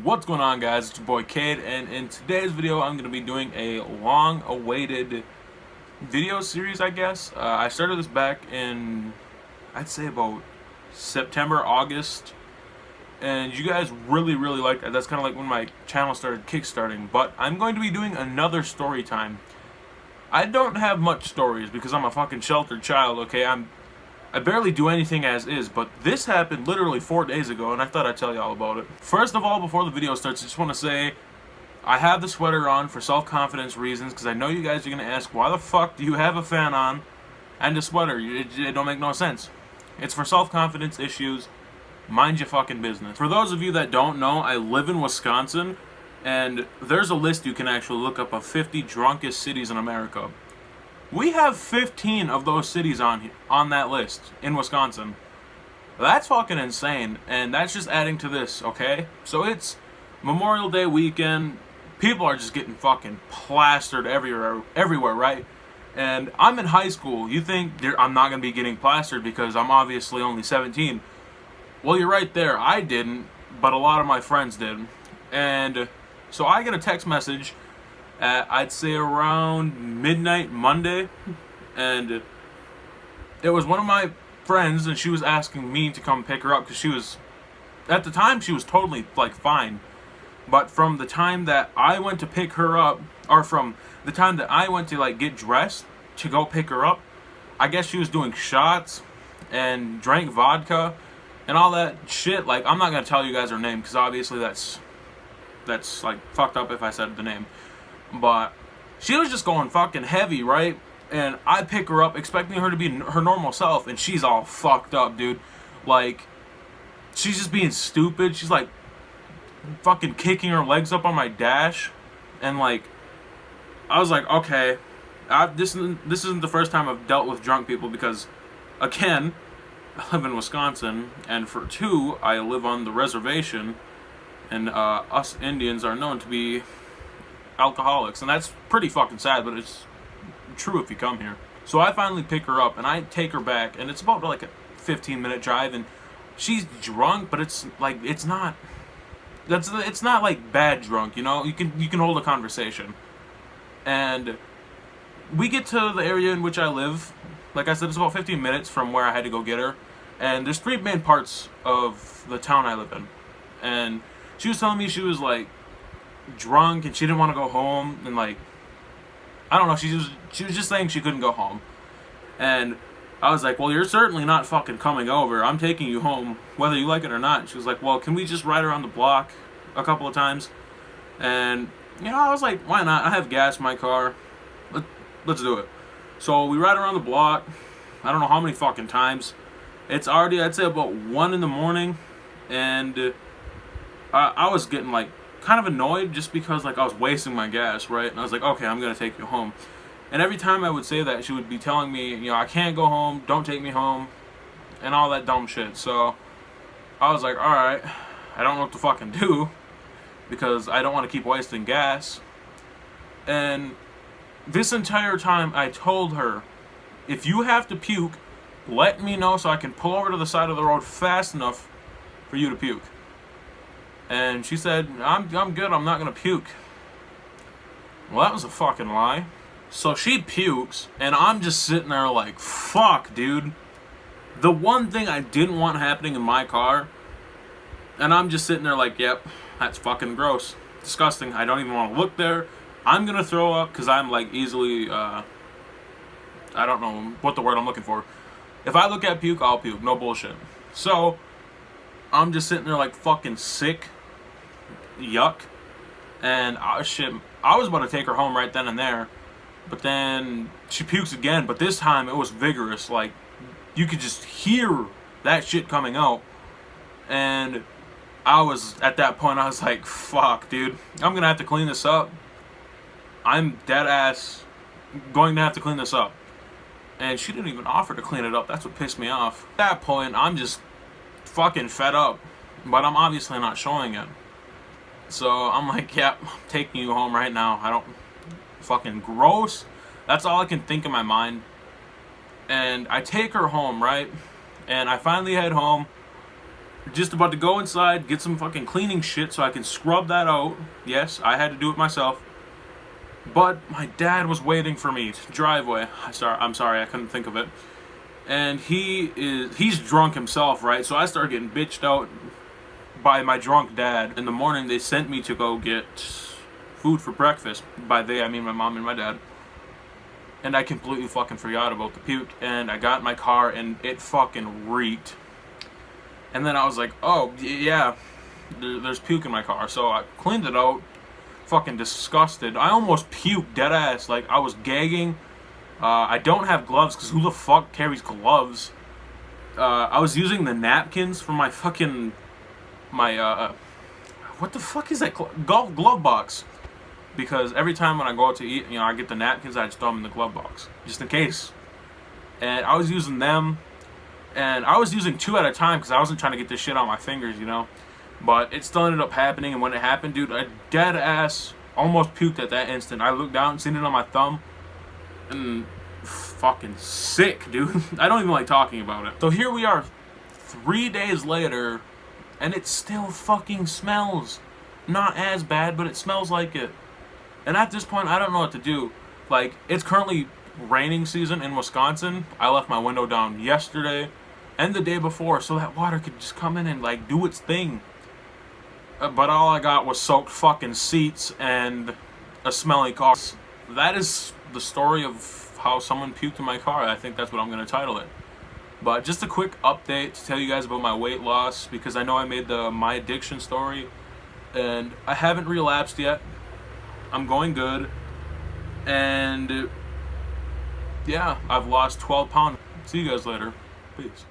What's going on, guys? It's your boy Cade, and in today's video I'm going to be doing a long-awaited video series, I guess. I started this back in, I'd say about September, August, and you guys really liked it. That's kind of like when my channel started kickstarting, but I'm going to be doing another story time. I don't have much stories because I'm a fucking sheltered child, okay? I barely do anything as is, but this happened literally 4 days ago, and I thought I'd tell you all about it. First of all, before the video starts, I just want to say I have the sweater on for self-confidence reasons, because I know you guys are going to ask, why the fuck do you have a fan on and a sweater? It don't make no sense. It's for self-confidence issues. Mind your fucking business. For those of you that don't know, I live in Wisconsin, and there's a list you can actually look up of 50 drunkest cities in America. We have 15 of those cities on that list in Wisconsin. That's fucking insane, and that's just adding to this, okay? So it's Memorial Day weekend. People are just getting fucking plastered everywhere, right? And I'm in high school. You think I'm not going to be getting plastered because I'm obviously only 17. Well, you're right there. I didn't, but a lot of my friends did. And so I get a text message at, I'd say, around midnight Monday, and it was one of my friends, and she was asking me to come pick her up because she was, at the time, she was totally like fine, but from the time that I went to pick her up, or from the time that I went to like get dressed to go pick her up, I guess she was doing shots and drank vodka and all that shit. Like, I'm not gonna tell you guys her name because obviously that's like fucked up if I said the name. But she was just going fucking heavy, right? And I pick her up expecting her to be her normal self, and she's all fucked up, dude. Like, she's just being stupid. She's like fucking kicking her legs up on my dash, and like, I was like, okay, this isn't the first time I've dealt with drunk people, because again, I live in Wisconsin, and for two, I live on the reservation, and us Indians are known to be alcoholics, and that's pretty fucking sad, but it's true if you come here. So I finally pick her up, and I take her back, and it's about like a 15-minute drive, and she's drunk, but it's like, it's not like bad drunk, you know? You can hold a conversation. And we get to the area in which I live. Like I said, it's about 15 minutes from where I had to go get her, and there's three main parts of the town I live in. And she was telling me she was like drunk and she didn't want to go home, and like, I don't know, she was just saying she couldn't go home. And I was like, well, you're certainly not fucking coming over. I'm taking you home whether you like it or not. She was like, well, can we just ride around the block a couple of times? And you know, I was like, why not? I have gas in my car. Let's do it. So we ride around the block, I don't know how many fucking times. It's already, I'd say, about 1 in the morning, and I was getting like kind of annoyed just because like I was wasting my gas, right? And I was like, okay, I'm gonna take you home. And every time I would say that, she would be telling me, you know, I can't go home, don't take me home, and all that dumb shit. So I was like, alright, I don't know what to fucking do, because I don't want to keep wasting gas. And this entire time I told her, if you have to puke, let me know so I can pull over to the side of the road fast enough for you to puke. And she said, I'm good, I'm not gonna puke. Well, that was a fucking lie. So she pukes, and I'm just sitting there like, fuck, dude. The one thing I didn't want happening in my car, and I'm just sitting there like, yep, that's fucking gross. Disgusting. I don't even want to look there. I'm gonna throw up, because I'm like easily, I don't know what the word I'm looking for. If I look at puke, I'll puke. No bullshit. So I'm just sitting there like fucking sick. Yuck. And shit, I was about to take her home right then and there, but then she pukes again, but this time it was vigorous. Like, you could just hear that shit coming out. And I was, at that point, I was like, fuck, dude, I'm gonna have to clean this up. I'm dead ass going to have to clean this up. And she didn't even offer to clean it up. That's what pissed me off. At that point, I'm just fucking fed up, but I'm obviously not showing it. So I'm like, yep, I'm taking you home right now. I don't, fucking gross. That's all I can think in my mind. And I take her home, right? And I finally head home. Just about to go inside, get some fucking cleaning shit so I can scrub that out. Yes, I had to do it myself. But my dad was waiting for me to driveway. I'm sorry, I couldn't think of it. And he's drunk himself, right? So I started getting bitched out by my drunk dad. In the morning, they sent me to go get food for breakfast. By they, I mean my mom and my dad. And I completely fucking forgot about the puke. And I got in my car and it fucking reeked. And then I was like, oh, yeah, there's puke in my car. So I cleaned it out. Fucking disgusted. I almost puked, dead ass. Like, I was gagging. I don't have gloves, because who the fuck carries gloves? I was using the napkins from my fucking... what the fuck is that? Glove box. Because every time when I go out to eat, I get the napkins, I just throw them in the glove box. Just in case. And I was using them. And I was using 2 at a time because I wasn't trying to get this shit on my fingers, But it still ended up happening, and when it happened, dude, I dead ass almost puked at that instant. I looked down and seen it on my thumb, and fucking sick, dude. I don't even like talking about it. So here we are 3 days later, and it still fucking smells. Not as bad, but it smells like it. And at this point, I don't know what to do. Like, it's currently raining season in Wisconsin. I left my window down yesterday and the day before so that water could just come in and like do its thing. But all I got was soaked fucking seats and a smelly car. That is the story of how someone puked in my car. I think that's what I'm going to title it. But just a quick update to tell you guys about my weight loss, because I know I made the my addiction story and I haven't relapsed yet. I'm going good. And yeah, I've lost 12 pounds. See you guys later. Peace.